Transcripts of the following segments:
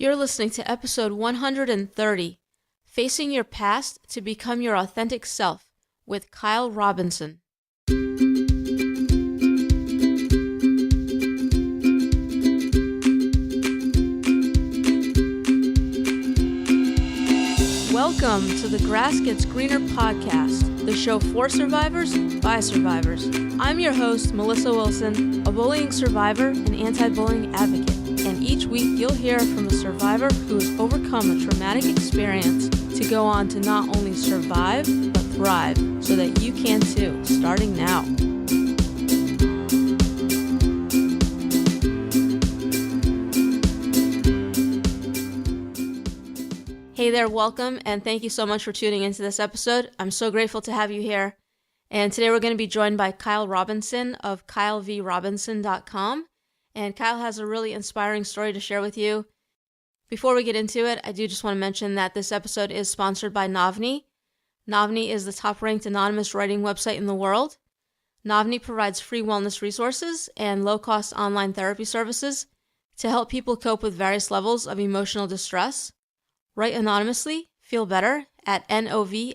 You're listening to episode 130, Facing Your Past to Become Your Authentic Self, with Kyle Robinson. Welcome to the Grass Gets Greener podcast, the show for survivors by survivors. I'm your host, Melissa Wilson, a bullying survivor and anti-bullying advocate. And each week you'll hear from a survivor who has overcome a traumatic experience to go on to not only survive, but thrive, so that you can too, starting now. Hey there, welcome, and thank you so much for tuning into this episode. I'm so grateful to have you here. And today we're going to be joined by Kyle Robinson of kylevrobinson.com. And Kyle has a really inspiring story to share with you. Before we get into it, I do just want to mention that this episode is sponsored by Navni. Navni is the top-ranked anonymous writing website in the world. Navni provides free wellness resources and low-cost online therapy services to help people cope with various levels of emotional distress. Write anonymously, feel better at novni.com.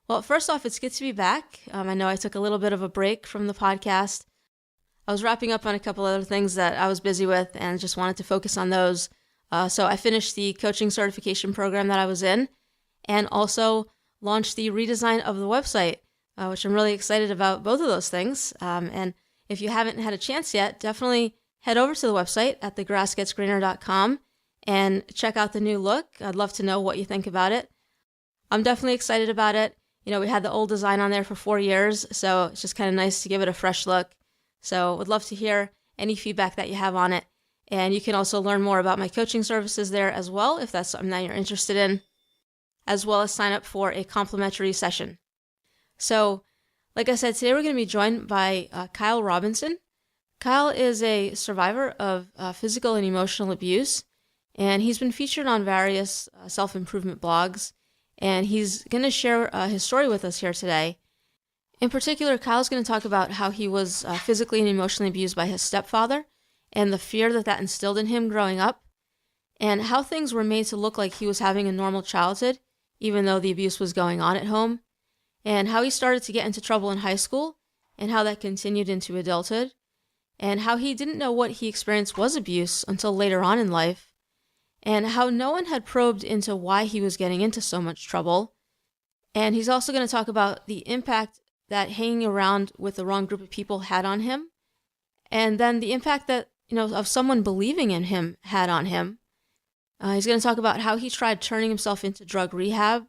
Well, first off, it's good to be back. I know I took a little bit of a break from the podcast. I was wrapping up on a couple other things that I was busy with and just wanted to focus on those. So I finished the coaching certification program that I was in and also launched the redesign of the website, which I'm really excited about both of those things. And if you haven't had a chance yet, definitely head over to the website at thegrassgetsgreener.com and check out the new look. I'd love to know what you think about it. I'm definitely excited about it. You know, we had the old design on there for 4 years, so it's just kind of nice to give it a fresh look. So would love to hear any feedback that you have on it. And you can also learn more about my coaching services there as well, if that's something that you're interested in, as well as sign up for a complimentary session. So, like I said, today we're going to be joined by Kyle Robinson. Kyle is a survivor of physical and emotional abuse, and he's been featured on various self-improvement blogs, and he's going to share his story with us here today. In particular, Kyle's going to talk about how he was physically and emotionally abused by his stepfather and the fear that that instilled in him growing up, and how things were made to look like he was having a normal childhood, even though the abuse was going on at home, and how he started to get into trouble in high school, and how that continued into adulthood, and how he didn't know what he experienced was abuse until later on in life, and how no one had probed into why he was getting into so much trouble. And he's also going to talk about the impact that hanging around with the wrong group of people had on him, and then the impact that, of someone believing in him had on him. He's going to talk about how he tried turning himself into drug rehab,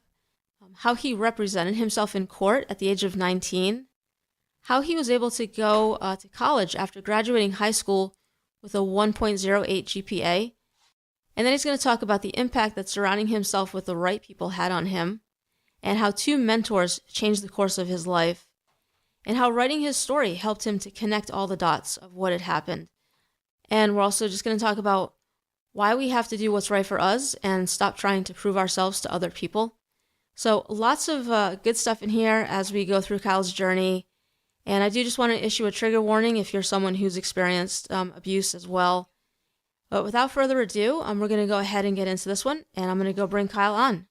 how he represented himself in court at the age of 19, how he was able to go to college after graduating high school with a 1.08 GPA, and then he's going to talk about the impact that surrounding himself with the right people had on him, and how 2 mentors changed the course of his life, and how writing his story helped him to connect all the dots of what had happened. And we're also just going to talk about why we have to do what's right for us and stop trying to prove ourselves to other people. So lots of good stuff in here as we go through Kyle's journey. And I do just want to issue a trigger warning if you're someone who's experienced abuse as well. But without further ado, we're going to go ahead and get into this one, and I'm going to go bring Kyle on.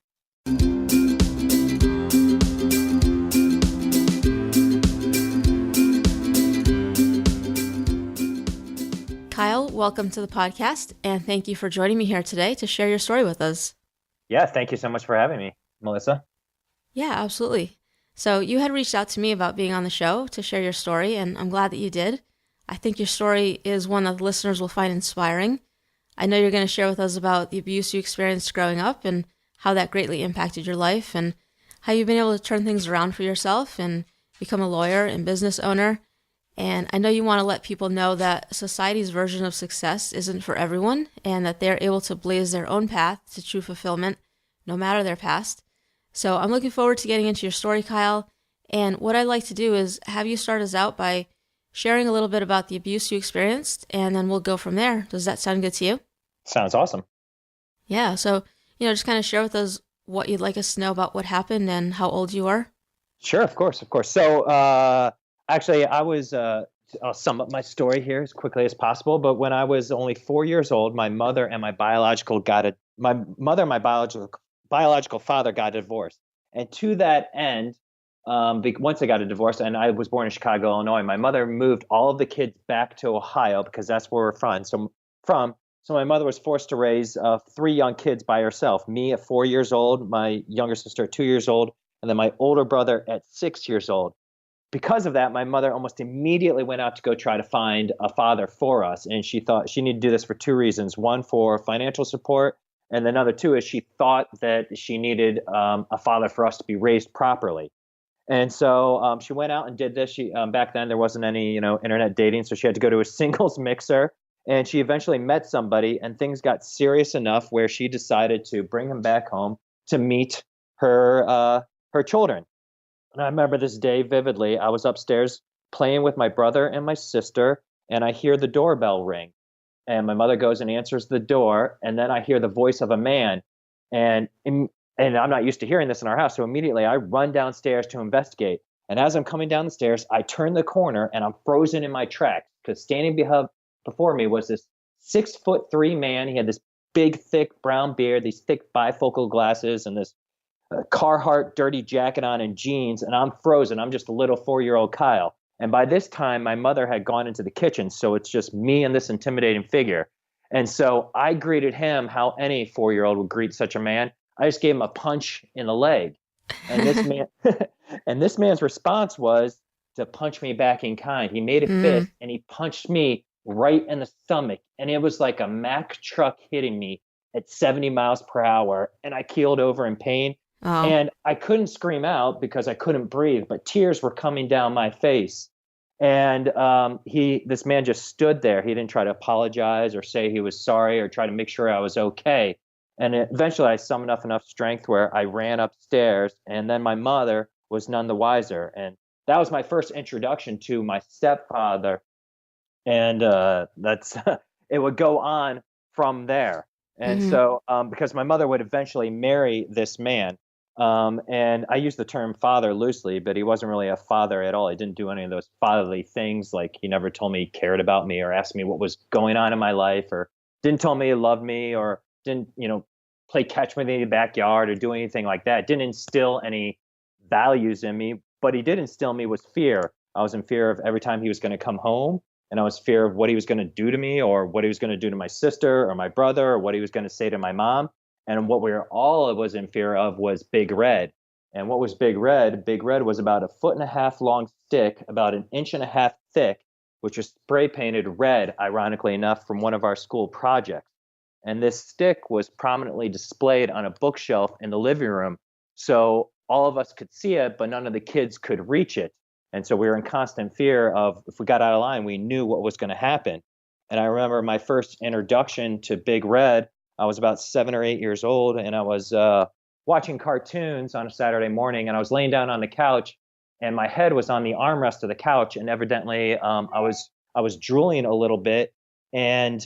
Kyle, welcome to the podcast, and thank you for joining me here today to share your story with us. Yeah, thank you so much for having me, Melissa. Yeah, absolutely. So you had reached out to me about being on the show to share your story, and I'm glad that you did. I think your story is one that the listeners will find inspiring. I know you're going to share with us about the abuse you experienced growing up and how that greatly impacted your life and how you've been able to turn things around for yourself and become a lawyer and business owner. And I know you want to let people know that society's version of success isn't for everyone and that they're able to blaze their own path to true fulfillment, no matter their past. So I'm looking forward to getting into your story, Kyle. And what I'd like to do is have you start us out by sharing a little bit about the abuse you experienced, and then we'll go from there. Does that sound good to you? Sounds awesome. Yeah. So, just kind of share with us what you'd like us to know about what happened and how old you are. Sure, of course. So, actually, I was I'll sum up my story here as quickly as possible. But when I was only 4 years old, my mother and my biological father got divorced. And to that end, once they got a divorce, and I was born in Chicago, Illinois, my mother moved all of the kids back to Ohio because that's where we're from. So my mother was forced to raise three young kids by herself. Me at 4 years old, my younger sister at 2 years old, and then my older brother at 6 years old. Because of that, my mother almost immediately went out to go try to find a father for us. And she thought she needed to do this for two reasons. One, for financial support. And then another two is she thought that she needed a father for us to be raised properly. And so she went out and did this. She back then there wasn't any, internet dating, so she had to go to a singles mixer. And she eventually met somebody, and things got serious enough where she decided to bring him back home to meet her children. And I remember this day vividly. I was upstairs playing with my brother and my sister, and I hear the doorbell ring. And my mother goes and answers the door, and then I hear the voice of a man. And and I'm not used to hearing this in our house, so immediately I run downstairs to investigate. And as I'm coming down the stairs, I turn the corner and I'm frozen in my tracks because standing before me was this 6'3" man. He had this big, thick brown beard, these thick bifocal glasses, and this Carhartt dirty jacket on and jeans, and I'm frozen. I'm just a little 4-year-old Kyle. And by this time, my mother had gone into the kitchen, so it's just me and this intimidating figure. And so I greeted him how any 4-year-old would greet such a man. I just gave him a punch in the leg. And this man and this man's response was to punch me back in kind. He made a fist and he punched me right in the stomach. And it was like a Mack truck hitting me at 70 miles per hour. And I keeled over in pain. Oh. And I couldn't scream out because I couldn't breathe, but tears were coming down my face. And this man just stood there. He didn't try to apologize or say he was sorry or try to make sure I was okay. And eventually I summoned up enough strength where I ran upstairs, and then my mother was none the wiser. And that was my first introduction to my stepfather. And that's it would go on from there. And so because my mother would eventually marry this man, and I use the term father loosely, but he wasn't really a father at all. He didn't do any of those fatherly things. Like he never told me he cared about me or asked me what was going on in my life, or didn't tell me he loved me, or didn't, play catch with me in the backyard or do anything like that. Didn't instill any values in me, but he did instill me with fear. I was in fear of every time he was going to come home, and I was in fear of what he was going to do to me, or what he was going to do to my sister or my brother, or what he was going to say to my mom. And what we were all was in fear of was Big Red. And what was Big Red? Big Red was about 1.5 foot long stick, about 1.5 inches thick, which was spray painted red, ironically enough, from one of our school projects. And this stick was prominently displayed on a bookshelf in the living room. So all of us could see it, but none of the kids could reach it. And so we were in constant fear of, if we got out of line, we knew what was going to happen. And I remember my first introduction to Big Red, I was about 7 or 8 years old, and I was watching cartoons on a Saturday morning, and I was laying down on the couch, and my head was on the armrest of the couch, and evidently I was drooling a little bit, and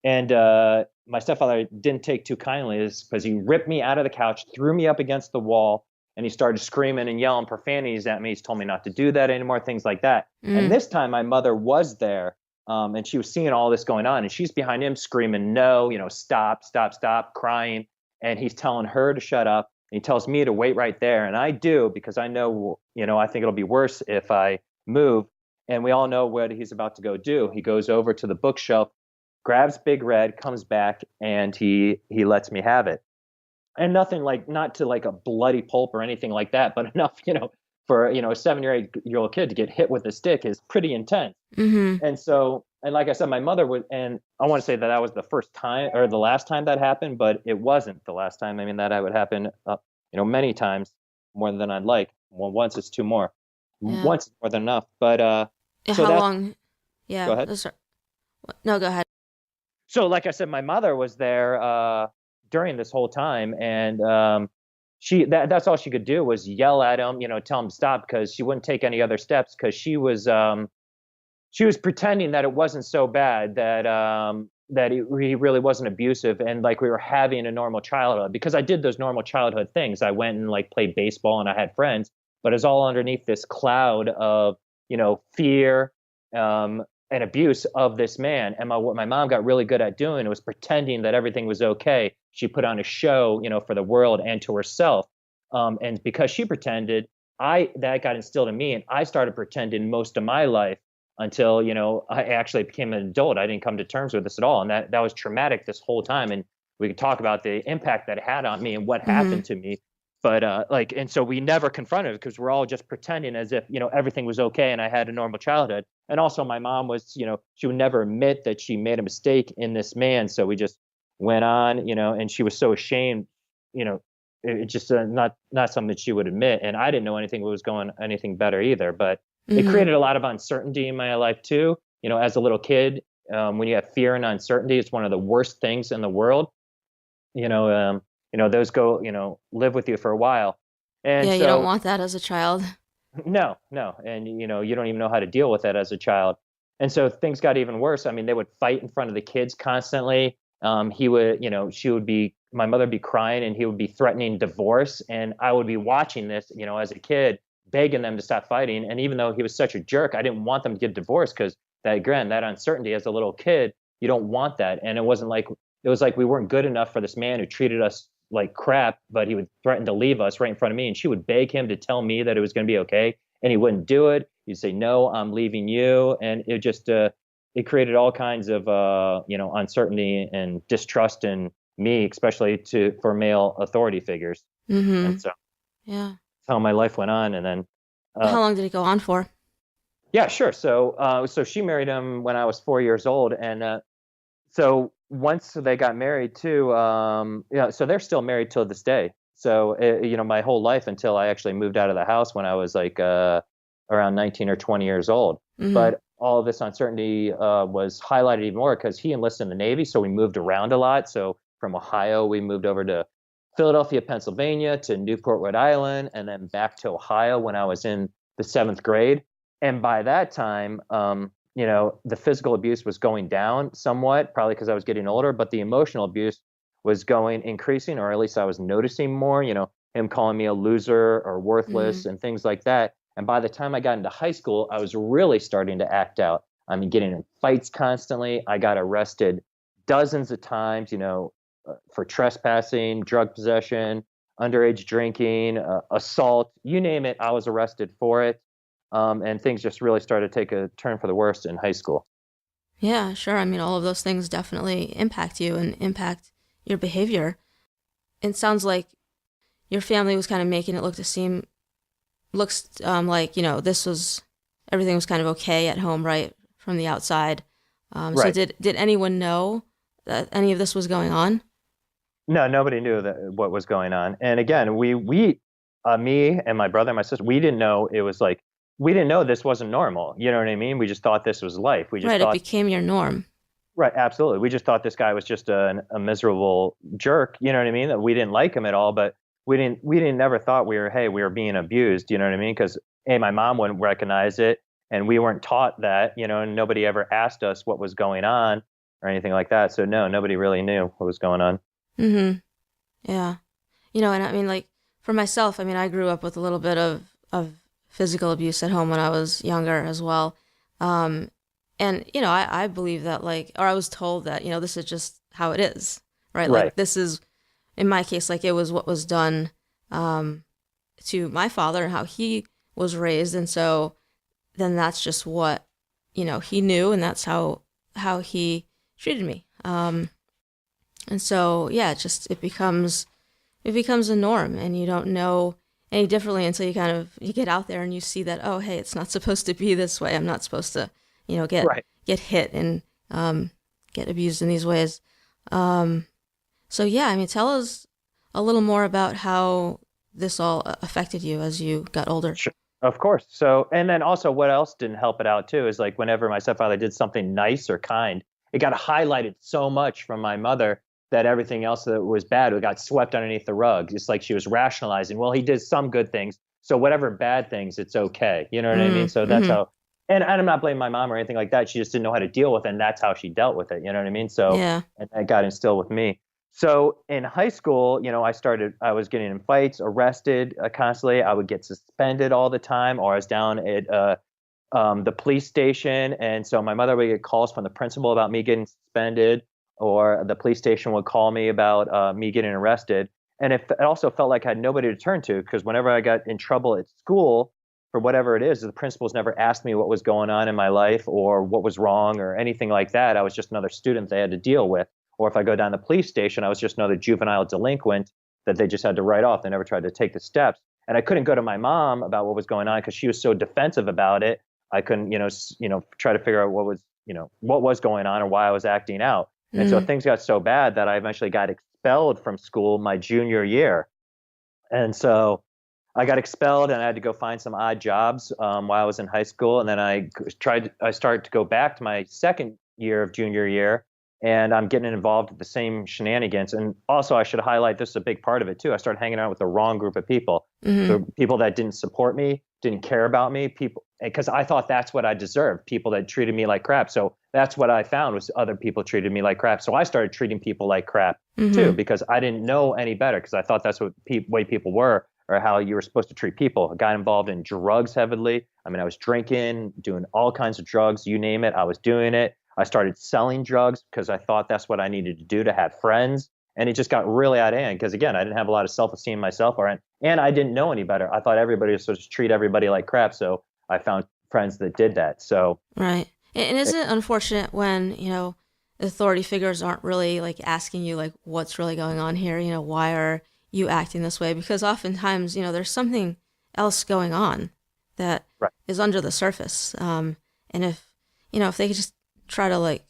my stepfather didn't take too kindly to this because he ripped me out of the couch, threw me up against the wall, and he started screaming and yelling profanities at me. He's told me not to do that anymore, things like that. And this time my mother was there, and she was seeing all this going on, and she's behind him screaming, no, stop, stop, stop, crying. And he's telling her to shut up. And he tells me to wait right there. And I do, because I know, I think it'll be worse if I move. And we all know what he's about to go do. He goes over to the bookshelf, grabs Big Red, comes back, and he lets me have it. And nothing not to a bloody pulp or anything like that, but enough, for, a 7 or 8 year old kid to get hit with a stick is pretty intense. And so, and like I said, my mother would, and I want to say that was the first time or the last time that happened, but it wasn't the last time. I mean, that would happen, many times, more than I'd like. Well, once is two more. Yeah. Once is more than enough. But, so how long? Yeah. Go ahead. No, go ahead. So like I said, my mother was there, during this whole time, and that's all she could do was yell at him, tell him to stop, because she wouldn't take any other steps, because she was pretending that it wasn't so bad, that he really wasn't abusive, and we were having a normal childhood, because I did those normal childhood things. I went and played baseball and I had friends, but it's all underneath this cloud of fear and abuse of this man. And what my mom got really good at doing was pretending that everything was okay. She put on a show, for the world and to herself. And because she pretended, that got instilled in me, and I started pretending most of my life until, I actually became an adult. I didn't come to terms with this at all. And that was traumatic this whole time. And we could talk about the impact that it had on me and what Mm-hmm. happened to me. But and so we never confronted it because we're all just pretending as if, everything was okay and I had a normal childhood. And also my mom was, she would never admit that she made a mistake in this man. So we just went on, and she was so ashamed, it just not something that she would admit. And I didn't know anything better either. But it Mm-hmm. created a lot of uncertainty in my life too. As a little kid, when you have fear and uncertainty, it's one of the worst things in the world. You know, those go, live with you for a while. And Yeah, you don't so, want that as a child. no, no. And, you don't even know how to deal with that as a child. And so things got even worse. I mean, they would fight in front of the kids constantly. He would, my mother would be crying and he would be threatening divorce. And I would be watching this, as a kid, begging them to stop fighting. And even though he was such a jerk, I didn't want them to get divorced because that uncertainty as a little kid, you don't want that. And it was like we weren't good enough for this man who treated us like crap, but he would threaten to leave us right in front of me. And she would beg him to tell me that it was going to be okay. And he wouldn't do it. He'd say, no, I'm leaving you. And it just, it created all kinds of, uncertainty and distrust in me, especially for male authority figures. And Mm-hmm. so Yeah. that's how my life went on. And then, How uh, long did it go on for? yeah, sure. So she married him when I was 4 years old. And, so once they got married too, so they're still married till this day. So, my whole life until I actually moved out of the house when I was like around 19 or 20 years old. Mm-hmm. But all of this uncertainty was highlighted even more because he enlisted in the Navy. So we moved around a lot. So from Ohio, we moved over to Philadelphia, Pennsylvania, to Newport, Rhode Island, and then back to Ohio when I was in the seventh grade. And by that time, the physical abuse was going down somewhat, probably because I was getting older, but the emotional abuse was increasing, or at least I was noticing more, him calling me a loser or Mm-hmm. worthless and things like that. And by the time I got into high school, I was really starting to act out. I mean, getting in fights constantly. I got arrested dozens of times, for trespassing, drug possession, underage drinking, assault, you name it, I was arrested for it. And things just really started to take a turn for the worst in high school. Yeah, sure. I mean, all of those things definitely impact you and impact your behavior. It sounds like your family was kind of making it looks like this was everything was kind of okay at home, right, from the outside. So Right. did anyone know that any of this was going on? No, nobody knew what was going on. And again, me and my brother and my sister, we didn't know this wasn't normal. You know what I mean? We just thought this was life. We just Right, it thought, became your norm. right, absolutely. We just thought this guy was just a miserable jerk. You know what I mean? That we didn't like him at all, but we didn't never thought we were being abused. You know what I mean? Because my mom wouldn't recognize it, and we weren't taught that. And nobody ever asked us what was going on or anything like that. So no, nobody really knew what was going on. Mm-hmm. Yeah. And I mean, like, for myself, I mean, I grew up with a little bit of physical abuse at home when I was younger as well. Um, and, I believe that, like, or I was told that, this is just how it is, right? Right. Like, this is, in my case, like, it was what was done um, to my father and how he was raised. And so then that's just what, he knew, and that's how he treated me. And so, yeah, it becomes a norm, and you don't know any differently until you get out there and you see that, oh, hey, it's not supposed to be this way. I'm not supposed to get Right. get hit and get abused in these ways. um, so yeah, I mean, tell us a little more about how this all affected you as you got older. Sure. Of course. So, and then also what else didn't help it out too is like whenever my stepfather did something nice or kind, it got highlighted so much from my mother that everything else that was bad, it got swept underneath the rug. It's like she was rationalizing, well, he did some good things. So whatever bad things, it's okay. You know what I mean? So that's Mm-hmm. how, and I'm not blaming my mom or anything like that. She just didn't know how to deal with it. And that's how she dealt with it. You know what I mean? So, Yeah. and that got instilled with me. So in high school, I was getting in fights, arrested constantly. I would get suspended all the time, or I was down at the police station. And so my mother would get calls from the principal about me getting suspended, or the police station would call me about me getting arrested. And it also felt like I had nobody to turn to, because whenever I got in trouble at school for whatever it is, the principals never asked me what was going on in my life or what was wrong or anything like that. I was just another student they had to deal with. Or if I go down to the police station, I was just another juvenile delinquent that they just had to write off. They never tried to take the steps. And I couldn't go to my mom about what was going on because she was so defensive about it. I couldn't, try to figure out what was going on or why I was acting out. And so Mm. things got so bad that I eventually got expelled from school my junior year. And so I got expelled and I had to go find some odd jobs while I was in high school. And then I started to go back to my second year of junior year, and I'm getting involved with the same shenanigans. And also, I should highlight, this is a big part of it too. I started hanging out with the wrong group of people, Mm-hmm. the people that didn't support me, didn't care about me, people, because I thought that's what I deserved, people that treated me like crap. So that's what I found, was other people treated me like crap. So I started treating people like crap too, Mm-hmm. because I didn't know any better, because I thought that's what way people were, or how you were supposed to treat people. I got involved in drugs heavily. I mean, I was drinking, doing all kinds of drugs, you name it, I was doing it. I started selling drugs because I thought that's what I needed to do to have friends. And it just got really out of hand because, again, I didn't have a lot of self-esteem myself, and I didn't know any better. I thought everybody was supposed to treat everybody like crap. So I found friends that did that. So Right. And isn't it unfortunate when, authority figures aren't really like asking you like what's really going on here, why are you acting this way? Because oftentimes, there's something else going on that right. is under the surface. And if they could just try to like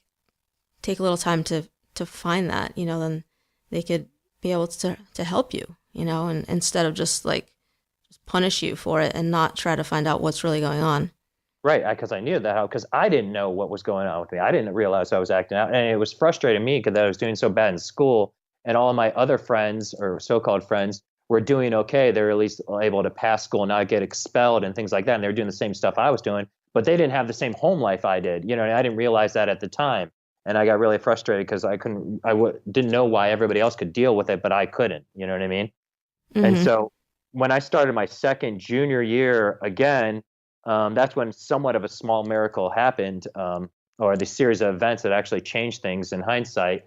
take a little time to find that, then they could be able to help you, and instead of just like just punish you for it and not try to find out what's really going on. Right, because I knew that, because I didn't know what was going on with me. I didn't realize I was acting out, and it was frustrating me because I was doing so bad in school, and all of my other friends, or so-called friends, were doing okay. They were at least able to pass school and not get expelled and things like that, and they were doing the same stuff I was doing, but they didn't have the same home life I did. And I didn't realize that at the time, and I got really frustrated because didn't know why everybody else could deal with it, but I couldn't. You know what I mean? And Mm-hmm. so when I started my second junior year again, that's when somewhat of a small miracle happened, or the series of events that actually changed things in hindsight.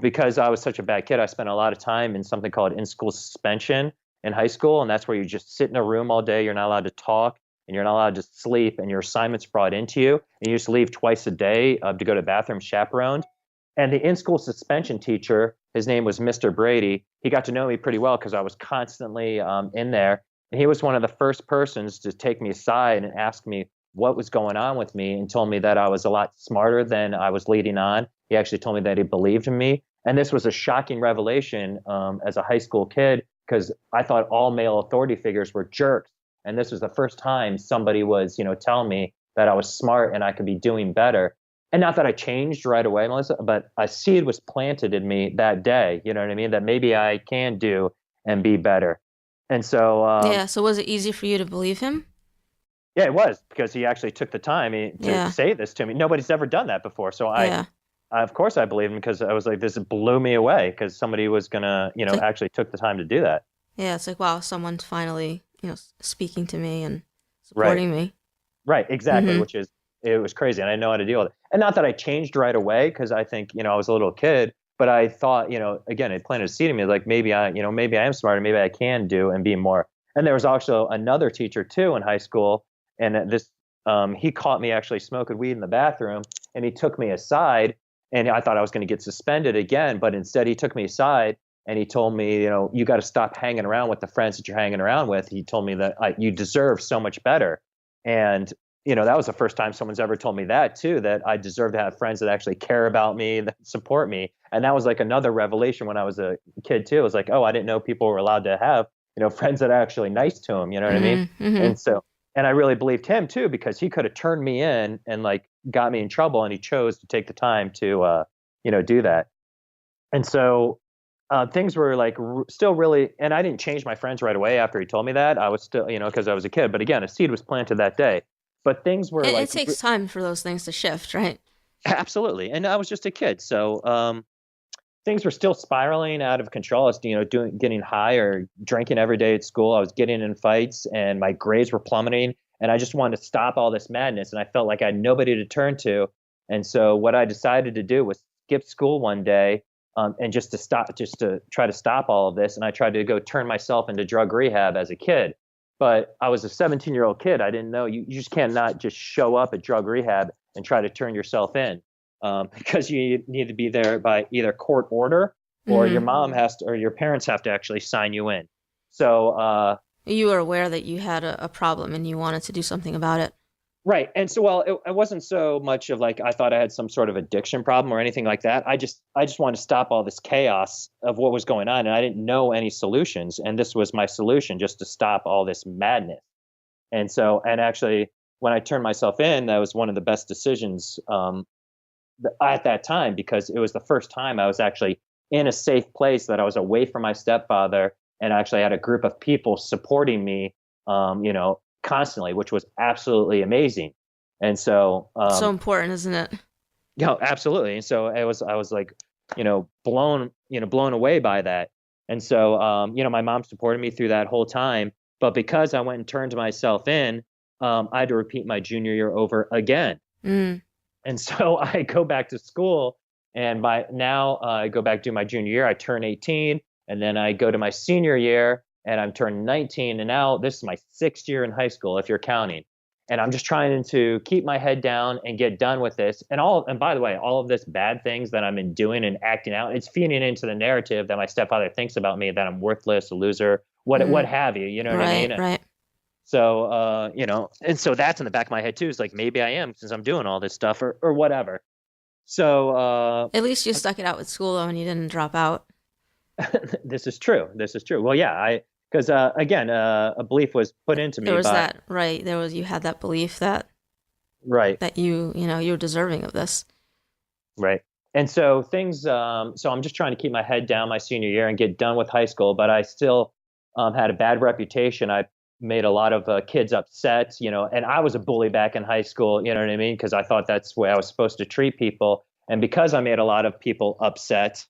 Because I was such a bad kid, I spent a lot of time in something called in-school suspension in high school, and that's where you just sit in a room all day. You're not allowed to talk, and you're not allowed to sleep, and your assignments brought into you, and you just leave twice a day to go to the bathroom chaperoned. And the in-school suspension teacher, his name was Mr. Brady. He got to know me pretty well because I was constantly in there. And he was one of the first persons to take me aside and ask me what was going on with me, and told me that I was a lot smarter than I was leading on. He actually told me that he believed in me. And this was a shocking revelation as a high school kid, because I thought all male authority figures were jerks. And this was the first time somebody was, telling me that I was smart and I could be doing better. And not that I changed right away, Melissa, but a seed was planted in me that day, you know what I mean, that maybe I can do and be better. And so, Yeah. So was it easy for you to believe him? yeah, it was, because he actually took the time to Yeah. say this to me. Nobody's ever done that before. So Yeah. of course I believed him, because I was like, this blew me away, because somebody was going to, It's like, actually took the time to do that. yeah, it's like, wow, someone's finally, speaking to me and Right. supporting me. Right, exactly, Mm-hmm. which is, it was crazy, and I didn't know how to deal with it. And not that I changed right away, because I think, I was a little kid, but I thought, again, it planted a seed in me, like maybe I am smarter, maybe I can do and be more. And there was also another teacher too in high school, and he caught me actually smoking weed in the bathroom, and he took me aside, and I thought I was going to get suspended again, but instead he took me aside and he told me, you got to stop hanging around with the friends that you're hanging around with. He told me that you deserve so much better. And, that was the first time someone's ever told me that too, that I deserve to have friends that actually care about me, that support me. And that was like another revelation when I was a kid too. It was like, oh, I didn't know people were allowed to have, friends that are actually nice to them. You know what I mean? Mm-hmm. Mm-hmm. And so, and I really believed him too, because he could have turned me in and like got me in trouble, and he chose to take the time to, do that. And so things were like still really, and I didn't change my friends right away after he told me that. I was still, because I was a kid. But again, a seed was planted that day. But things were It like takes time for those things to shift, right? absolutely, and I was just a kid, so things were still spiraling out of control. I was, getting high or drinking every day at school. I was getting in fights, and my grades were plummeting. And I just wanted to stop all this madness. And I felt like I had nobody to turn to. And so what I decided to do was skip school one day, and just to try to stop all of this. And I tried to go turn myself into drug rehab as a kid. But I was a 17-year-old kid. I didn't know you just cannot just show up at drug rehab and try to turn yourself in, because you need to be there by either court order, or your mom has to, or your parents have to actually sign you in. So You were aware that you had a problem and you wanted to do something about it. right. And so, well, it wasn't so much of like I thought I had some sort of addiction problem or anything like that. I just wanted to stop all this chaos of what was going on, and I didn't know any solutions. And this was my solution, just to stop all this madness. And so, and actually, when I turned myself in, that was one of the best decisions at that time, because it was the first time I was actually in a safe place, that I was away from my stepfather, and actually had a group of people supporting me, constantly, which was absolutely amazing. And so, So important, isn't it? absolutely. And so I was like, blown away by that. And so, my mom supported me through that whole time. But because I went and turned myself in, I had to repeat my junior year over again. Mm. And so I go back to school, and by now I go back to my junior year. I turn 18, and then I go to my senior year, and I'm turned 19. And now this is my 6th year in high school, if you're counting. And I'm just trying to keep my head down and get done with this. And by the way, all of this bad things that I've been doing and acting out, it's feeding into the narrative that my stepfather thinks about me, that I'm worthless, a loser, what have you. You know what I mean? Right. So, and so that's in the back of my head too. It's like, maybe I am, since I'm doing all this stuff, or whatever. So, At least you stuck it out with school though, and you didn't drop out. this is true. This is true. Well, yeah, because again, a belief was put into me. There was that, right? You had that belief that, right, that you're deserving of this. right. And so so I'm just trying to keep my head down my senior year and get done with high school, but I still had a bad reputation. I made a lot of kids upset, and I was a bully back in high school, you know what I mean? Because I thought that's the way I was supposed to treat people. And because I made a lot of people upset,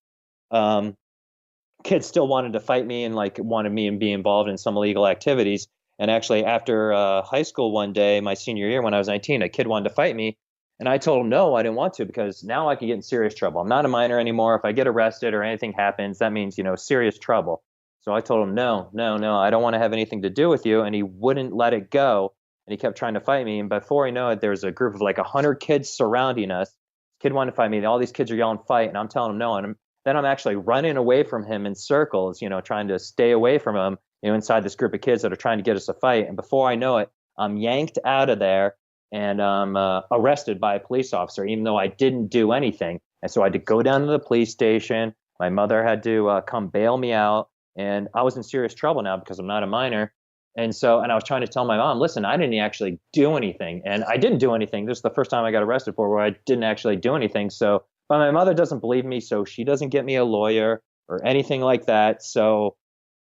kids still wanted to fight me and like wanted me to be involved in some illegal activities. And actually, after high school one day, my senior year when I was 19, a kid wanted to fight me. And I told him, no, I didn't want to, because now I could get in serious trouble. I'm not a minor anymore. If I get arrested or anything happens, that means, serious trouble. So I told him, no, I don't want to have anything to do with you. And he wouldn't let it go. And he kept trying to fight me. And before I know it, there was a group of like 100 kids surrounding us. This kid wanted to fight me. All these kids are yelling, fight. And I'm telling him no. And then I'm actually running away from him in circles, trying to stay away from him, inside this group of kids that are trying to get us a fight. And before I know it, I'm yanked out of there, and I'm arrested by a police officer, even though I didn't do anything. And so I had to go down to the police station. My mother had to come bail me out. And I was in serious trouble now because I'm not a minor. And I was trying to tell my mom, listen, I didn't actually do anything. And I didn't do anything. This is the first time I got arrested for where I didn't actually do anything. So, but my mother doesn't believe me. So she doesn't get me a lawyer or anything like that. So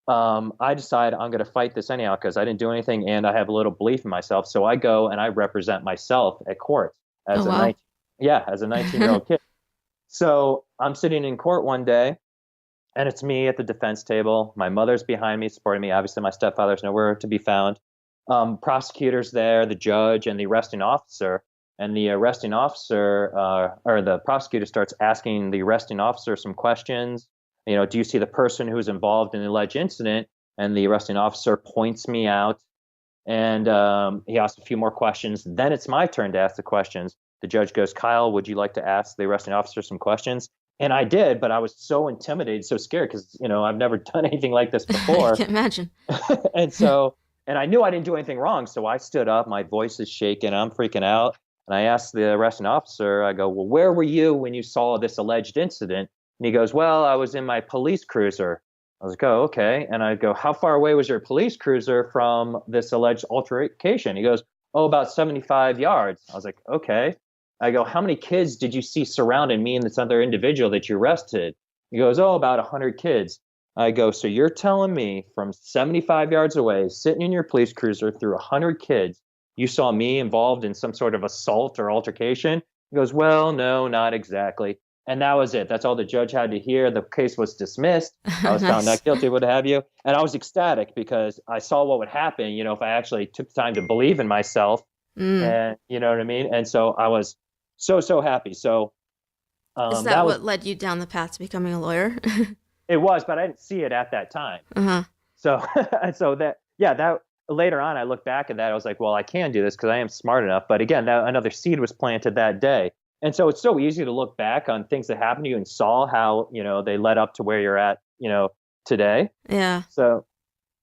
I decide I'm going to fight this anyhow, because I didn't do anything and I have a little belief in myself. So I go and I represent myself at court as as a 19-year-old kid. So I'm sitting in court one day, and it's me at the defense table. My mother's behind me, supporting me. Obviously, my stepfather's nowhere to be found. Prosecutors there, the judge, and the arresting officer. And the arresting officer, or the prosecutor, starts asking the arresting officer some questions. Do you see the person who's involved in the alleged incident? And the arresting officer points me out, and he asks a few more questions. Then it's my turn to ask the questions. The judge goes, Kyle, would you like to ask the arresting officer some questions? And I did, but I was so intimidated, so scared, because, I've never done anything like this before. I can imagine. And I knew I didn't do anything wrong. So I stood up, my voice is shaking, I'm freaking out. And I asked the arresting officer, I go, well, where were you when you saw this alleged incident? And he goes, well, I was in my police cruiser. I was like, oh, okay. And I go, how far away was your police cruiser from this alleged altercation? He goes, oh, about 75 yards. I was like, okay. I go, how many kids did you see surrounding me and this other individual that you arrested? He goes, oh, about 100 kids. I go, so you're telling me from 75 yards away, sitting in your police cruiser through 100 kids, you saw me involved in some sort of assault or altercation? He goes, well, no, not exactly. And that was it. That's all the judge had to hear. The case was dismissed. I was found Nice. not guilty, what have you. And I was ecstatic because I saw what would happen, if I actually took the time to believe in myself. Mm. And you know what I mean? And so I was so, so happy. So Is that that was, what led you down the path to becoming a lawyer? it was, but I didn't see it at that time. Uh-huh. So, so that, yeah, that later on, I look back at that. I was like, well, I can do this because I am smart enough. But again, another seed was planted that day. And so it's so easy to look back on things that happened to you and saw how, they led up to where you're at, today. Yeah. So,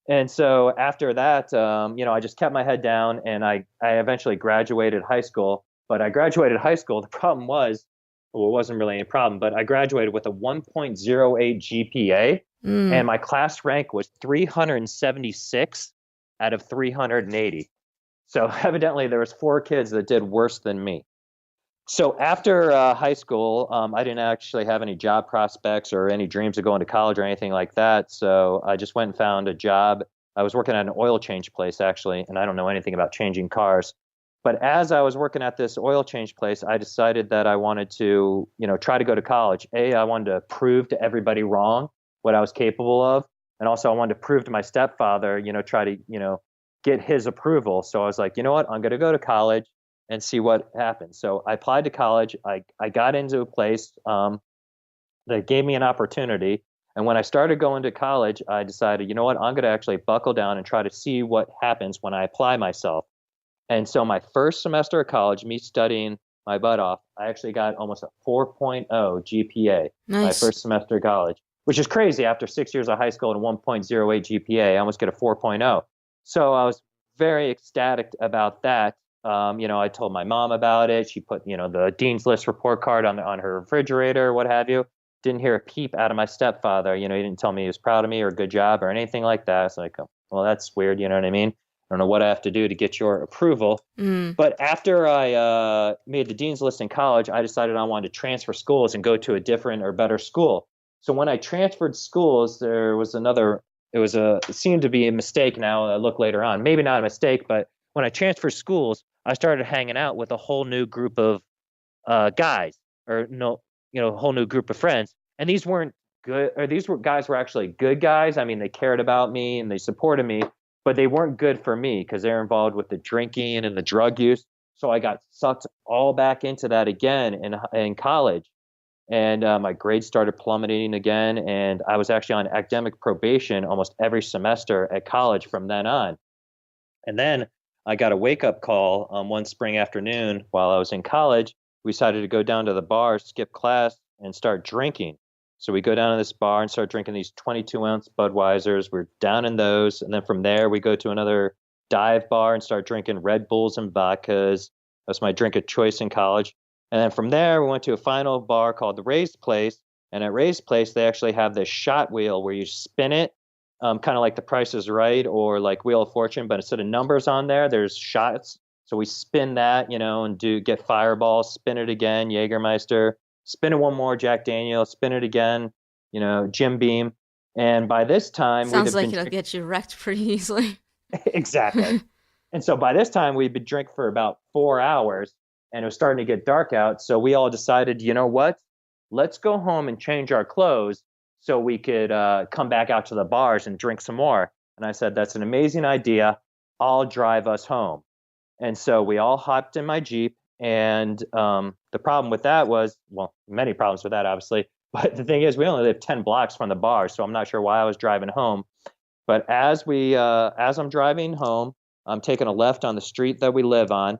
and so after that, I just kept my head down and I eventually graduated high school. But I graduated high school. The problem was, well, it wasn't really a problem, but I graduated with a 1.08 GPA Mm. and my class rank was 376 out of 380. So evidently there was four kids that did worse than me. So after high school, I didn't actually have any job prospects or any dreams of going to college or anything like that. So I just went and found a job. I was working at an oil change place actually, and I don't know anything about changing cars. But as I was working at this oil change place, I decided that I wanted to, try to go to college. I wanted to prove to everybody wrong what I was capable of, and also I wanted to prove to my stepfather, try to, get his approval. So I was like, you know what, I'm going to go to college and see what happens. So I applied to college. I got into a place that gave me an opportunity. And when I started going to college, I decided, you know what, I'm going to actually buckle down and try to see what happens when I apply myself. And so my first semester of college, me studying my butt off, I actually got almost a 4.0 GPA my Nice. first semester of college, which is crazy after 6 years of high school and 1.08 GPA. I almost get a 4.0. So I was very ecstatic about that. I told my mom about it. She put, the dean's list report card on her refrigerator, what have you. Didn't hear a peep out of my stepfather. He didn't tell me he was proud of me or good job or anything like that. It's like, oh, well, that's weird. You know what I mean? I don't know what I have to do to get your approval. Mm. But after I made the dean's list in college, I decided I wanted to transfer schools and go to a different or better school. So when I transferred schools, there was it seemed to be a mistake now. I look later on, maybe not a mistake, but when I transferred schools, I started hanging out with a whole new group of guys, or no, a whole new group of friends. And these weren't good, or these were guys were actually good guys. I mean, they cared about me and they supported me, but they weren't good for me because they're involved with the drinking and the drug use. So I got sucked all back into that again in college. And my grades started plummeting again. And I was actually on academic probation almost every semester at college from then on. And then I got a wake up call one spring afternoon while I was in college. We decided to go down to the bar, skip class, and start drinking. So we go down to this bar and start drinking these 22-ounce Budweisers. We're down in those. And then from there, we go to another dive bar and start drinking Red Bulls and vodkas. That's my drink of choice in college. And then from there, we went to a final bar called the Ray's Place. And at Ray's Place, they actually have this shot wheel where you spin it, kind of like The Price is Right or like Wheel of Fortune, but instead of numbers on there, there's shots. So we spin that, and get Fireball, spin it again, Jägermeister, spin it one more, Jack Daniel, spin it again, Jim Beam. And by this time, we'd Sounds have like been it'll get you wrecked pretty easily. exactly. And so by this time, we'd been drinking for about 4 hours and it was starting to get dark out. So we all decided, you know what? Let's go home and change our clothes so we could come back out to the bars and drink some more. And I said, that's an amazing idea. I'll drive us home. And so we all hopped in my Jeep. And the problem with that was, well, many problems with that, obviously. But the thing is, we only live 10 blocks from the bar. So I'm not sure why I was driving home. But as I'm driving home, I'm taking a left on the street that we live on,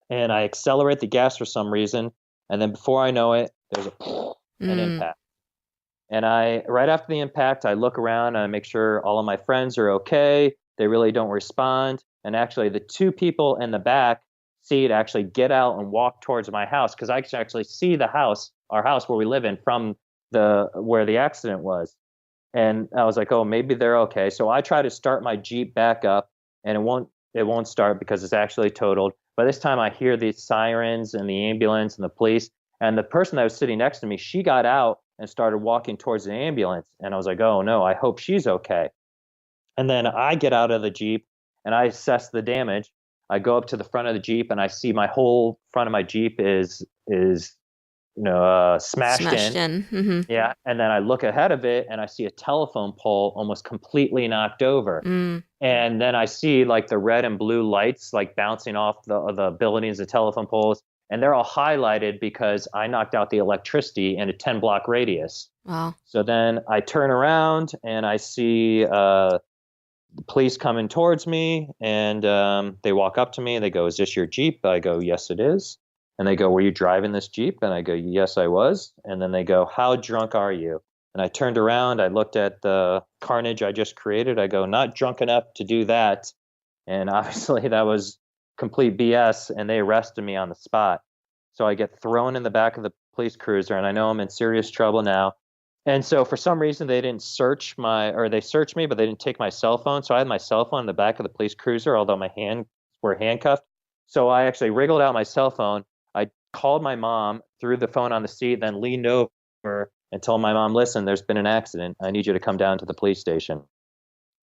and I accelerate the gas for some reason, and then before I know it, there's an Mm. impact. And right after the impact, I look around and I make sure all of my friends are okay. They really don't respond. And actually, the two people in the back seat actually get out and walk towards my house because I can actually see the house, our house where we live in, from the where the accident was. And I was like, oh, maybe they're okay. So I try to start my Jeep back up and it won't start because it's actually totaled. By this time I hear the sirens and the ambulance and the police. And the person that was sitting next to me, she got out and started walking towards the ambulance. And I was like, oh no, I hope she's okay. And then I get out of the Jeep and I assess the damage. I go up to the front of the Jeep and I see my whole front of my Jeep is smashed Smashed in. in. Mm-hmm. Yeah. And then I look ahead of it and I see a telephone pole almost completely knocked over. Mm. And then I see like the red and blue lights like bouncing off the buildings, the telephone poles, and they're all highlighted because I knocked out the electricity in a 10-block radius. Wow. So then I turn around and I see the police coming towards me, and they walk up to me. They go, "Is this your Jeep?" I go, "Yes, it is." And they go, "Were you driving this Jeep?" And I go, "Yes, I was." And then they go, "How drunk are you?" And I turned around. I looked at the carnage I just created. I go, "Not drunk enough to do that." And obviously that was complete BS, and they arrested me on the spot. So I get thrown in the back of the police cruiser, and I know I'm in serious trouble now. And so for some reason they didn't they searched me, but they didn't take my cell phone. So I had my cell phone in the back of the police cruiser, although my hands were handcuffed. So I actually wriggled out my cell phone. I called my mom, threw the phone on the seat, then leaned over and told my mom, "Listen, there's been an accident. I need you to come down to the police station."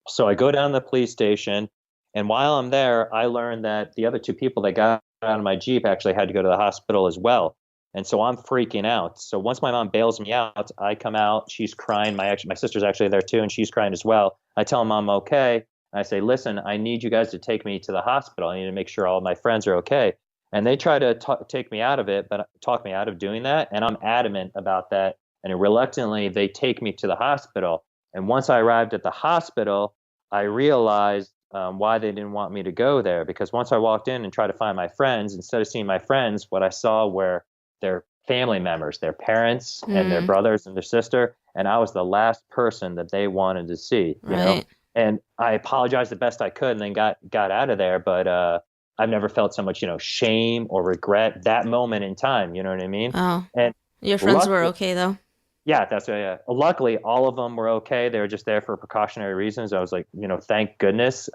So I go down to the police station, and while I'm there, I learned that the other two people that got out of my Jeep actually had to go to the hospital as well. And so I'm freaking out. So once my mom bails me out, I come out. She's crying. My sister's actually there too, and she's crying as well. I tell mom I'm okay. I say, "Listen, I need you guys to take me to the hospital. I need to make sure all my friends are okay." And they try to take me out of it, but talk me out of doing that. And I'm adamant about that. And reluctantly, they take me to the hospital. And once I arrived at the hospital, I realized why they didn't want me to go there. Because once I walked in and tried to find my friends, instead of seeing my friends, what I saw were their family members, their parents and their brothers and their sister. And I was the last person that they wanted to see, you know? Right. And I apologized the best I could and then got out of there. But I've never felt so much, shame or regret that moment in time. You know what I mean? Oh, And your friends were luckily, okay though. yeah, that's right. Yeah. Luckily, all of them were okay. They were just there for precautionary reasons. I was like, thank goodness.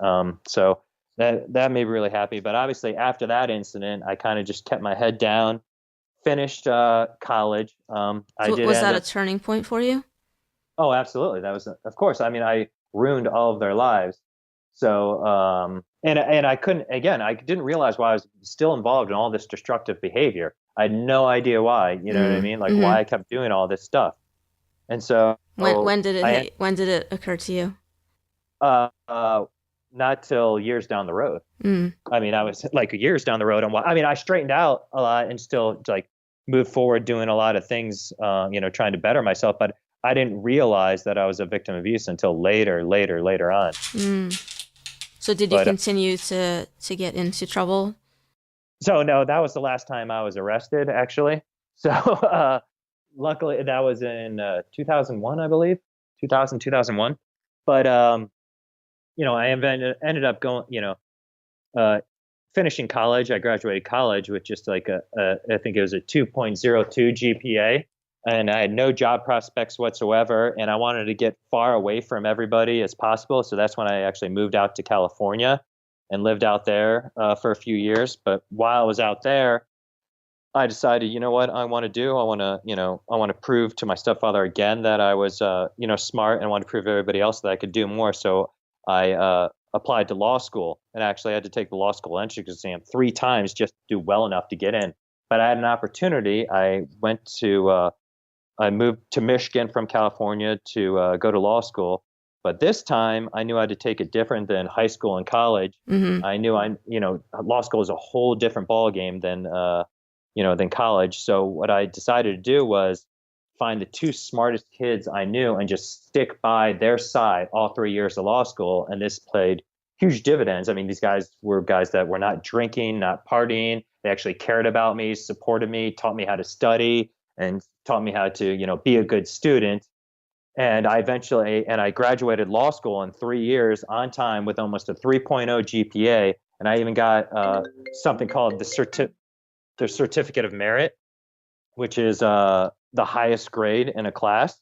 So that made me really happy. But obviously, after that incident, I kind of just kept my head down, finished college. I So did was end that a up. turning point for you? Oh, absolutely. That was, of course. I mean, I ruined all of their lives. So, and I couldn't, again, I didn't realize why I was still involved in all this destructive behavior. I had no idea why, you know what I mean? Like Mm-hmm. why I kept doing all this stuff. And so When did it I, hit? When did it occur to you? uh, uh, not till years down the road. Mm. I mean, I was like years down the road. And I mean, I straightened out a lot and still like moved forward doing a lot of things, trying to better myself. But I didn't realize that I was a victim of abuse until later on. Mm. So did you But continue to get into trouble? so no, that was the last time I was arrested, actually. So luckily, that was in 2001, I believe, 2001. But I ended up going, uh, finishing college. I graduated college with just like I think it was a 2.02 GPA, and I had no job prospects whatsoever. And I wanted to get far away from everybody as possible. So that's when I actually moved out to California and lived out there for a few years. But while I was out there, I decided, you know what I want to do? I want to prove to my stepfather again that I was, smart, and I want to prove to everybody else that I could do more. So I applied to law school, and actually had to take the law school entrance exam 3 times just to do well enough to get in. But I had an opportunity. I moved to Michigan from California to go to law school. But this time I knew I had to take it different than high school and college. Mm-hmm. I knew law school is a whole different ballgame than college. So what I decided to do was find the 2 smartest kids I knew and just stick by their side all 3 years of law school. And this played huge dividends. I mean, these guys were guys that were not drinking, not partying. They actually cared about me, supported me, taught me how to study, and taught me how to, be a good student. And I graduated law school in 3 years on time with almost a 3.0 GPA. And I even got something called the certificate of merit, which is the highest grade in a class.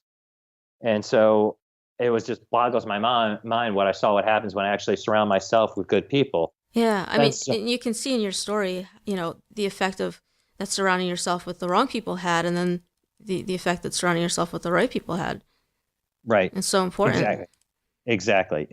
And so it was just boggles my mind what happens when I actually surround myself with good people. Yeah, I And mean, so, you can see in your story, the effect of that surrounding yourself with the wrong people had, and then the effect that surrounding yourself with the right people had. right, It's so important. exactly.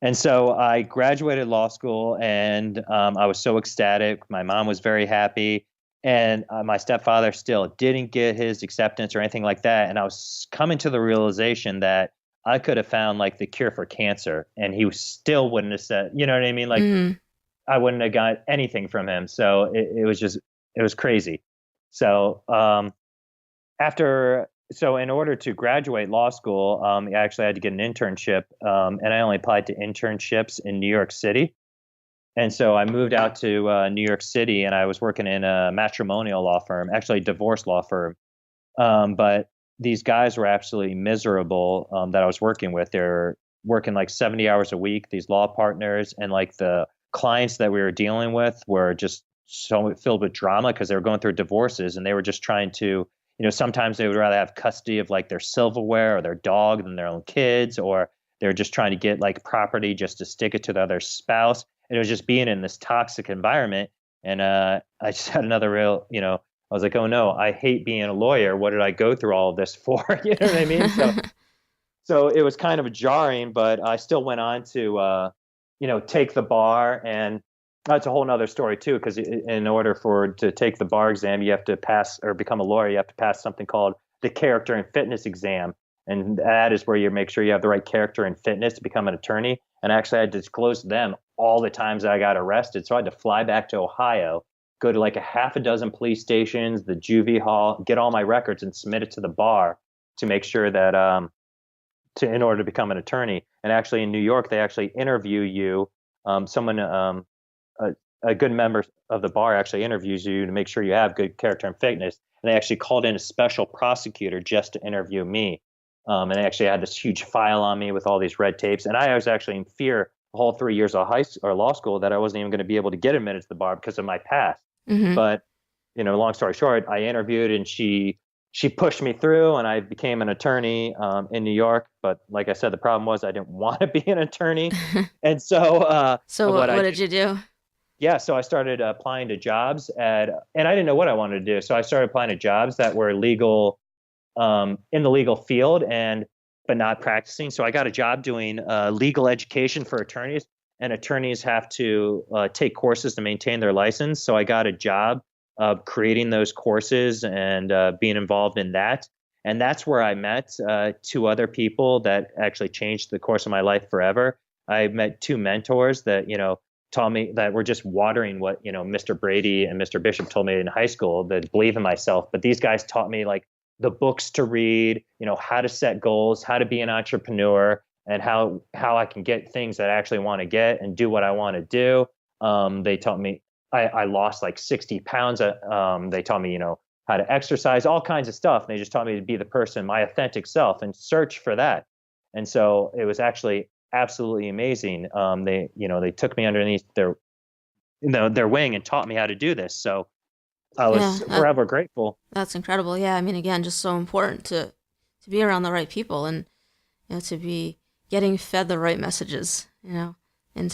And so I graduated law school, and I was so ecstatic. My mom was very happy. And my stepfather still didn't get his acceptance or anything like that. And I was coming to the realization that I could have found like the cure for cancer, and he still wouldn't have said, you know what I mean? Like Mm. I wouldn't have got anything from him. So it was just, it was crazy. So so in order to graduate law school, I actually had to get an internship, and I only applied to internships in New York City. And so I moved out to New York City, and I was working in a matrimonial law firm, actually a divorce law firm. But these guys were absolutely miserable that I was working with. They're working like 70 hours a week, these law partners, and like the clients that we were dealing with were just so filled with drama because they were going through divorces, and they were just trying to, sometimes they would rather have custody of like their silverware or their dog than their own kids, or they're just trying to get like property just to stick it to the other spouse. And it was just being in this toxic environment. And I just had another real, I was like, oh no, I hate being a lawyer. What did I go through all of this for? You know what I mean? So it was kind of jarring, but I still went on to, take the bar. And that's a whole nother story too, because in order to take the bar exam, you have to pass, or become a lawyer, you have to pass something called the character and fitness exam. And that is where you make sure you have the right character and fitness to become an attorney. And actually, I had to disclose to them all the times I got arrested. So I had to fly back to Ohio, go to like a half a dozen police stations, the juvie hall, get all my records and submit it to the bar to make sure that in order to become an attorney. And actually in New York, they actually interview you. A good member of the bar actually interviews you to make sure you have good character and fitness. And they actually called in a special prosecutor just to interview me. And they actually had this huge file on me with all these red tapes. And I was actually in fear the whole 3 years of high school or law school that I wasn't even going to be able to get admitted to the bar because of my past. Mm-hmm. But, long story short, I interviewed, and she pushed me through, and I became an attorney in New York. But like I said, the problem was I didn't want to be an attorney. And so So what did you do? yeah, so I started applying to jobs and I didn't know what I wanted to do. So I started applying to jobs that were legal, in the legal field, but not practicing. So I got a job doing legal education for attorneys, and attorneys have to take courses to maintain their license. So I got a job creating those courses and being involved in that. And that's where I met two other people that actually changed the course of my life forever. I met two mentors that, taught me, that were just watering what, Mr. Brady and Mr. Bishop told me in high school, that believe in myself. But these guys taught me like the books to read, how to set goals, how to be an entrepreneur, and how I can get things that I actually want to get and do what I want to do. They taught me, I lost like 60 pounds. They taught me, how to exercise, all kinds of stuff. And they just taught me to be the person, my authentic self, and search for that. And so it was actually absolutely amazing. They took me underneath their wing and taught me how to do this. So I was forever grateful. That's incredible. Yeah, I mean, again, just so important to be around the right people, and to be getting fed the right messages, and and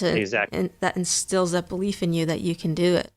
that instills that belief in you that you can do it.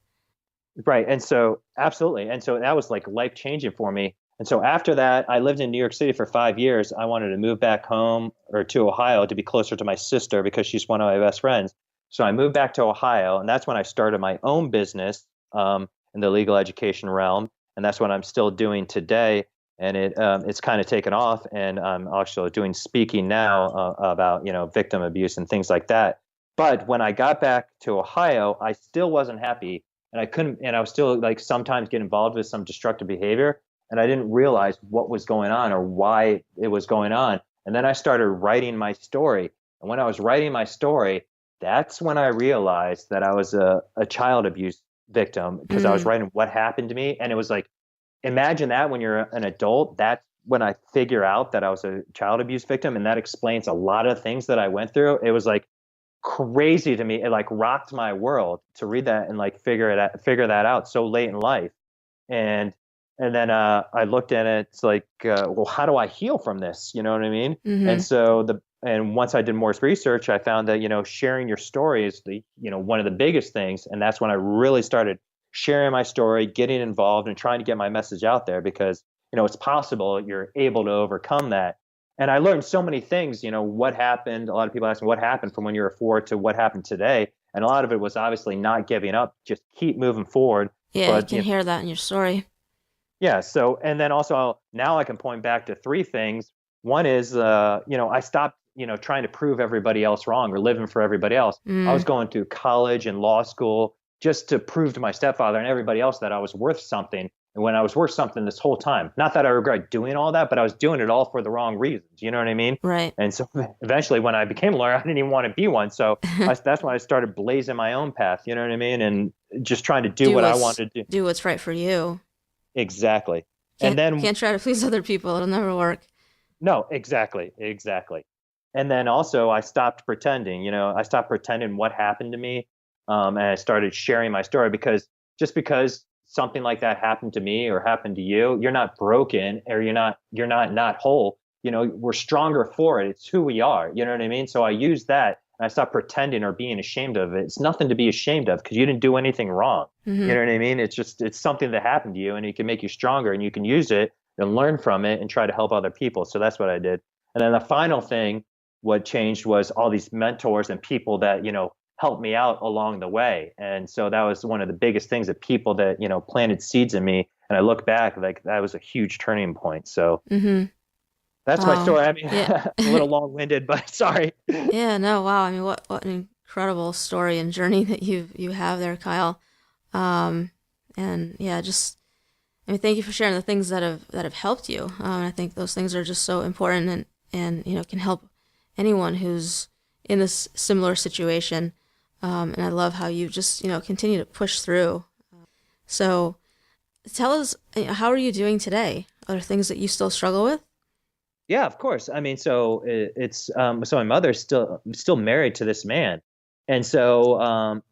Right. And so absolutely. And so that was like life changing for me. And so after that, I lived in New York City for 5 years. I wanted to move back home, or to Ohio, to be closer to my sister because she's one of my best friends. So I moved back to Ohio, and that's when I started my own business in the legal education realm. And that's what I'm still doing today. And it's kind of taken off. And I'm also doing speaking now about, victim abuse and things like that. But when I got back to Ohio, I still wasn't happy. And I was still like sometimes get involved with some destructive behavior. And I didn't realize what was going on or why it was going on. And then I started writing my story. And when I was writing my story, that's when I realized that I was a child abuse victim, because I was writing what happened to me. And it was like, imagine that when you're an adult, that's when I figure out that I was a child abuse victim. And that explains a lot of things that I went through. It was like crazy to me. It like rocked my world to read that and like figure that out so late in life. And then I looked at it. It's like, well, how do I heal from this? You know what I mean? Mm-hmm. And once I did more research, I found that sharing your story is one of the biggest things. And that's when I really started sharing my story, getting involved, and trying to get my message out there, because it's possible. You're able to overcome that. And I learned so many things. What happened? A lot of people ask me what happened from when you were 4 to what happened today. And a lot of it was obviously not giving up, just keep moving forward. Yeah, I But can hear that in your story. yeah. So, and then also now I can point back to three things. One is, I stopped, trying to prove everybody else wrong or living for everybody else. I was Mm, going to college and law school just to prove to my stepfather and everybody else that I was worth something. And when I was worth something this whole time, not that I regret doing all that, but I was doing it all for the wrong reasons. You know what I mean? right. And so eventually when I became a lawyer, I didn't even want to be one. So that's when I started blazing my own path. You know what I mean? And just trying to do do what I what's wanted to do. do what's right for you. Exactly. And Can't then try to please other people. It'll never work. no, exactly, exactly. And then also I stopped pretending, I stopped pretending what happened to me. And I started sharing my story because just because something like that happened to me or happened to you, you're not broken or you're not whole. We're stronger for it. It's who we are. You know what I mean? So I use that and I stopped pretending or being ashamed of it. It's nothing to be ashamed of because you didn't do anything wrong. You Hmm. know what I mean? It's something that happened to you and it can make you stronger and you can use it and learn from it and try to help other people. So that's what I did. And then the final thing, what changed was all these mentors and people that, helped me out along the way. And so that was one of the biggest things that people that, planted seeds in me. And I look back, like that was a huge turning point. So Hmm. that's my Wow. story. I mean, Yeah. a little long-winded, but sorry. Yeah, no, wow. I mean, what an incredible story and journey that you have there, Kyle. Um, and yeah, just I mean, thank you for sharing the things that have helped you. I think those things are just so important and can help anyone who's in this similar situation. And I love how you just continue to push through. So tell us, how are you doing today? Are there things that you still struggle with? Yeah, of course. I mean, so it's so my mother's still married to this man, and so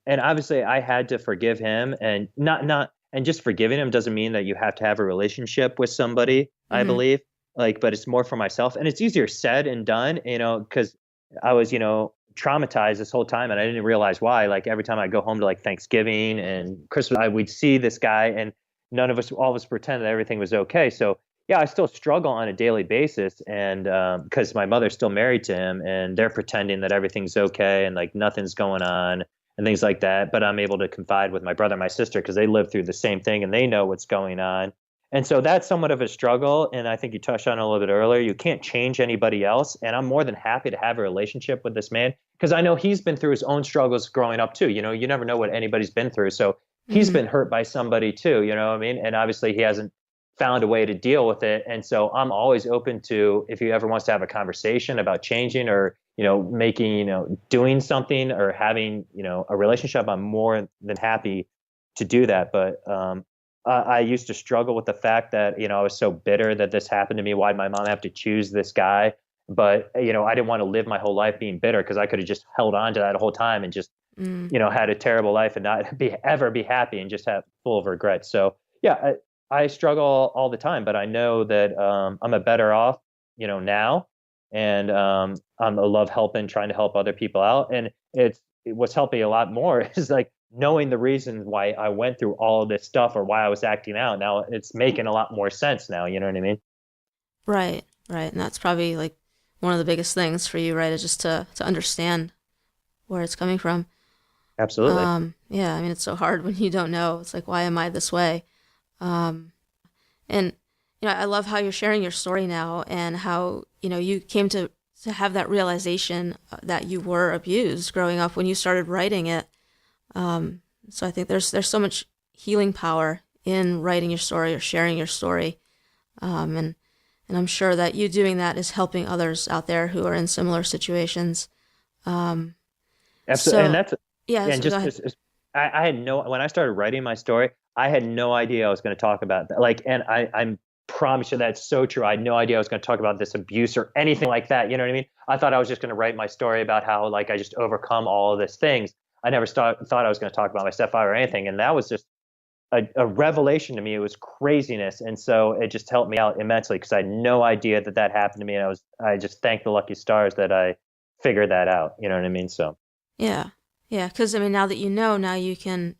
and obviously I had to forgive him, and not and just forgiving him doesn't mean that you have to have a relationship with somebody. I Mm-hmm. believe, but it's more for myself, and it's easier said and done, because I was traumatized this whole time, and I didn't realize why. Like every time I go home to like Thanksgiving and Christmas, we'd see this guy, and none of us, all of us, pretend that everything was okay. So yeah, I still struggle on a daily basis, and because my mother's still married to him, and they're pretending that everything's okay and like nothing's going on and things like that. But I'm able to confide with my brother and my sister because they live through the same thing and they know what's going on. And so that's somewhat of a struggle. And I think you touched on it a little bit earlier. You can't change anybody else. And I'm more than happy to have a relationship with this man because I know he's been through his own struggles growing up too. You never know what anybody's been through. So he's Mm-hmm. been hurt by somebody too. You know what I mean? And obviously he hasn't found a way to deal with it. And so I'm always open to if he ever wants to have a conversation about changing or, making, doing something or having, a relationship, I'm more than happy to do that. But I used to struggle with the fact that, I was so bitter that this happened to me. Why'd my mom have to choose this guy? But, I didn't want to live my whole life being bitter because I could have just held on to that whole time and just, Mm. had a terrible life and not ever be happy and just have full of regret. So yeah, I struggle all the time, but I know that I'm a better off, now, and I love helping, trying to help other people out, and what's helping a lot more is like knowing the reasons why I went through all of this stuff or why I was acting out. Now it's making a lot more sense now. You know what I mean? Right, right. And that's probably like one of the biggest things for you, right? Is just to understand where it's coming from. Absolutely. Yeah, I mean, it's so hard when you don't know. It's like, why am I this way? Um, and I love how you're sharing your story now and how you came to have that realization that you were abused growing up when you started writing it. So I think there's so much healing power in writing your story or sharing your story, and I'm sure that you doing that is helping others out there who are in similar situations. Um, Absolutely, and so that's yeah, yeah, and so go just ahead. I had no when I started writing my story, I had no idea I was going to talk about that. Like, and I'm promise you that's so true. I had no idea I was going to talk about this abuse or anything like that. You know what I mean? I thought I was just going to write my story about how like I just overcome all of these things. I never thought I was going to talk about my stepfather or anything, and that was just a revelation to me. It was craziness, and so it just helped me out immensely because I had no idea that that happened to me, and I just thank the lucky stars that I figured that out. You know what I mean? So. Yeah, yeah, because I mean, now that now you can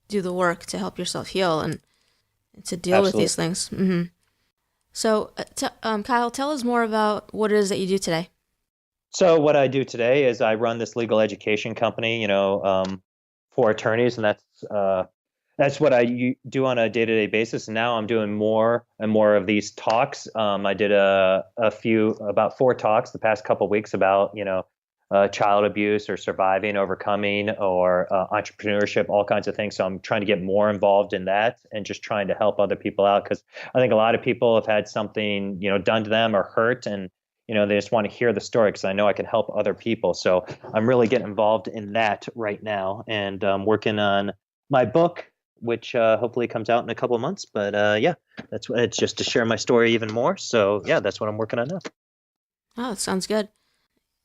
do the work to help yourself heal and to deal with Absolutely. these things. So, Kyle, tell us more about what it is that you do today. So what I do today is I run this legal education company, for attorneys, and That's what I do on a day-to-day basis. And now I'm doing more and more of these talks. I did about 4 talks the past couple of weeks about, child abuse or surviving, overcoming, or entrepreneurship, all kinds of things. So I'm trying to get more involved in that and just trying to help other people out, because I think a lot of people have had something, done to them or hurt, and they just want to hear the story, because I know I can help other people. So I'm really getting involved in that right now, and working on my book, which hopefully comes out in a couple of months. But yeah, it's just to share my story even more. So yeah, that's what I'm working on now. Oh, it sounds good.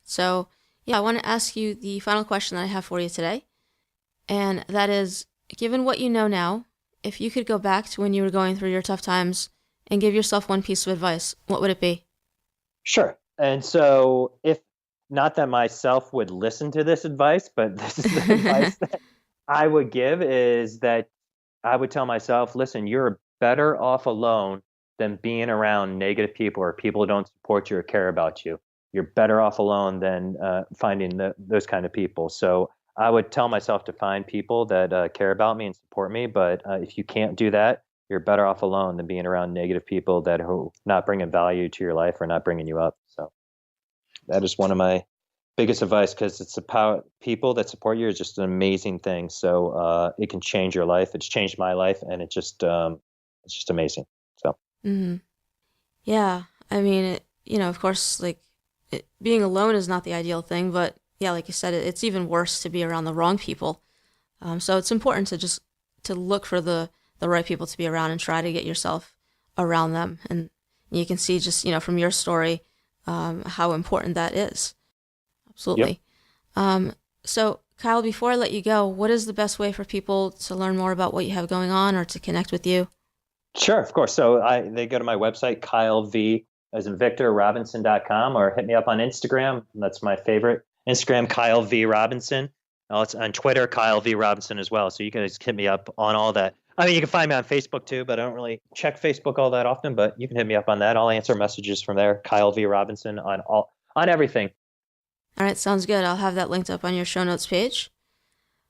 So yeah, I want to ask you the final question that I have for you today. And that is, given what you know now, if you could go back to when you were going through your tough times and give yourself one piece of advice, what would it be? Sure. And so, if not that myself would listen to this advice, but this is the advice that I would give, is that I would tell myself, listen, you're better off alone than being around negative people or people who don't support you or care about you. You're better off alone than finding those kind of people. So I would tell myself to find people that care about me and support me. But if you can't do that, you're better off alone than being around negative people that are not bringing value to your life or not bringing you up. So that is one of my biggest advice, because it's the power. People that support you is just an amazing thing. So it can change your life. It's changed my life, and it's just amazing. So Yeah, I mean, of course, like being alone is not the ideal thing, but yeah, like you said, it's even worse to be around the wrong people. So it's important to look for the right people to be around and try to get yourself around them. And you can see just, from your story, how important that is. Absolutely. Yep. So Kyle, before I let you go, what is the best way for people to learn more about what you have going on or to connect with you? Sure, of course. So they go to my website, Kyle V, as in Victor, Robinson.com, or hit me up on Instagram. That's my favorite. Instagram, Kyle V Robinson. It's on Twitter, Kyle V Robinson as well. So you can just hit me up on all that. I mean, you can find me on Facebook too, but I don't really check Facebook all that often. But you can hit me up on that. I'll answer messages from there. Kyle V Robinson on everything. All right, sounds good. I'll have that linked up on your show notes page.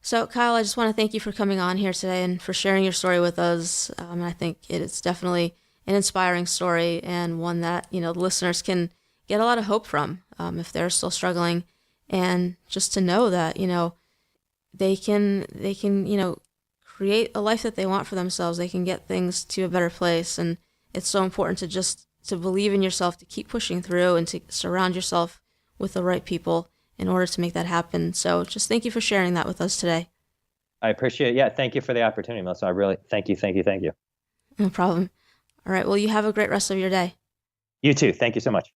So, Kyle, I just want to thank you for coming on here today and for sharing your story with us. I think it is definitely an inspiring story, and one that, the listeners can get a lot of hope from if they're still struggling, and just to know that, they can create a life that they want for themselves. They can get things to a better place, and it's so important to believe in yourself, to keep pushing through, and to surround yourself with the right people in order to make that happen. So just thank you for sharing that with us today. I appreciate it. Yeah, thank you for the opportunity, Melissa. I really thank you. No problem. All right, well, you have a great rest of your day. You too. Thank you so much.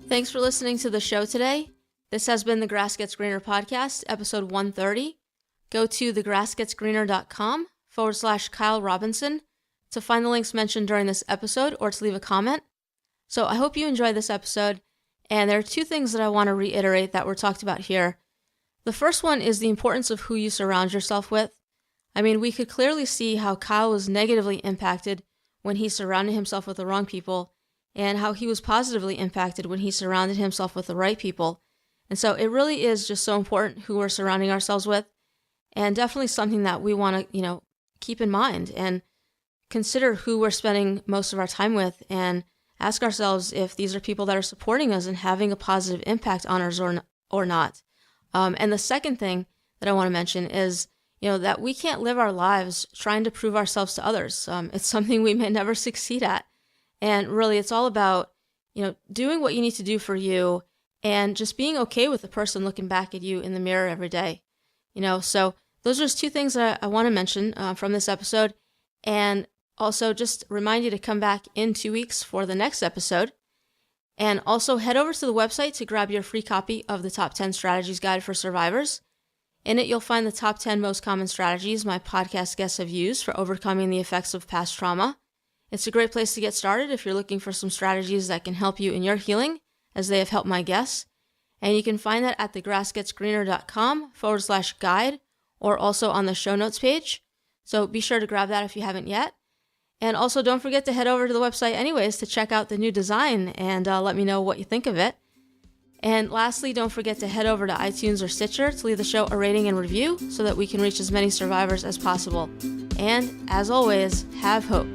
Thanks for listening to the show today. This has been the Grass Gets Greener podcast, episode 130. Go to thegrassgetsgreener.com/Kyle Robinson to find the links mentioned during this episode or to leave a comment. So I hope you enjoyed this episode, and there are 2 things that I want to reiterate that were talked about here. The first one is the importance of who you surround yourself with. I mean, we could clearly see how Kyle was negatively impacted when he surrounded himself with the wrong people, and how he was positively impacted when he surrounded himself with the right people. And so it really is just so important who we're surrounding ourselves with, and definitely something that we want to, keep in mind and consider who we're spending most of our time with, and ask ourselves if these are people that are supporting us and having a positive impact on us or not. And the second thing that I want to mention is, that we can't live our lives trying to prove ourselves to others. It's something we may never succeed at. And really, it's all about, doing what you need to do for you, and just being okay with the person looking back at you in the mirror every day. So those are just 2 things that I want to mention from this episode. And also just remind you to come back in 2 weeks for the next episode. And also head over to the website to grab your free copy of the Top 10 Strategies Guide for Survivors. In it, you'll find the top 10 most common strategies my podcast guests have used for overcoming the effects of past trauma. It's a great place to get started if you're looking for some strategies that can help you in your healing, as they have helped my guests. And you can find that at thegrassgetsgreener.com/guide, or also on the show notes page. So be sure to grab that if you haven't yet. And also, don't forget to head over to the website anyways to check out the new design and let me know what you think of it. And lastly, don't forget to head over to iTunes or Stitcher to leave the show a rating and review so that we can reach as many survivors as possible. And as always, have hope.